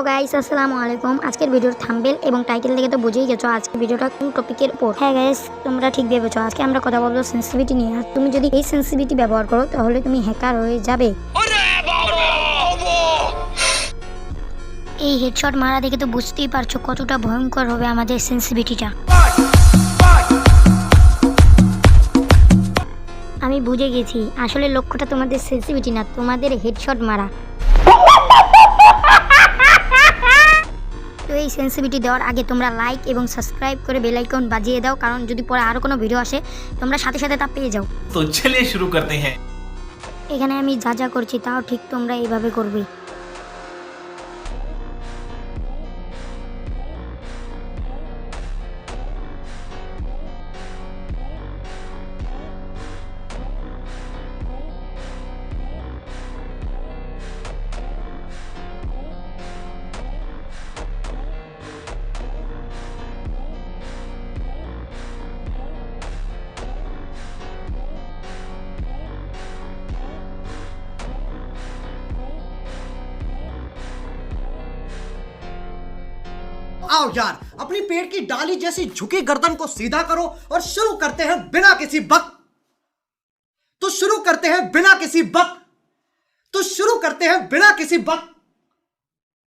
Hello guys, আসসালামু আলাইকুম। আজকের ভিডিওর থাম্বনেল এবং টাইটেল দেখে তো বুঝেই গেছো আজকের ভিডিওটা কোন টপিকের উপর। হ্যাঁ গাইস, তোমরা ঠিক ভেবেছো। আজকে আমরা কথা বলবো সেন্সিটিভিটি নিয়ে। আর তুমি যদি এই সেন্সিটিভিটি ব্যবহার করো তাহলে তুমি হ্যাকার হয়ে যাবে। এই হেডশট মারা দেখে তো বুঝতেই পারছো কতটা ভয়ঙ্কর হবে আমাদের সেন্সিটিভিটিটা। আমি বুঝে গেছি, আসলে লক্ষ্যটা তোমাদের সেন্সিটিভিটি না, তোমাদের হেডশট মারা। তো এই সেন্সিটিভিটি দেওয়ার আগে তোমরা লাইক এবং সাবস্ক্রাইব করে বেল আইকন বাজিয়ে দাও, কারণ যদি পরে আরো কোনো ভিডিও আসে তোমরা সাথে সাথে তা পেয়ে যাও। তো চলিए শুরু করতে हैं। এখানে আমি যা যা করছি তাও ঠিক তোমরা এইভাবে করবে। आओ यार, अपनी पेड़ की डाली जैसी झुकी गर्दन को सीधा करो और शुरू करते हैं बिना किसी बक। तो शुरू करते हैं बिना किसी बक। तो शुरू करते हैं बिना किसी बक।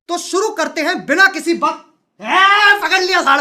तो शुरू करते हैं बिना किसी बक। पकड़ लिया साड़।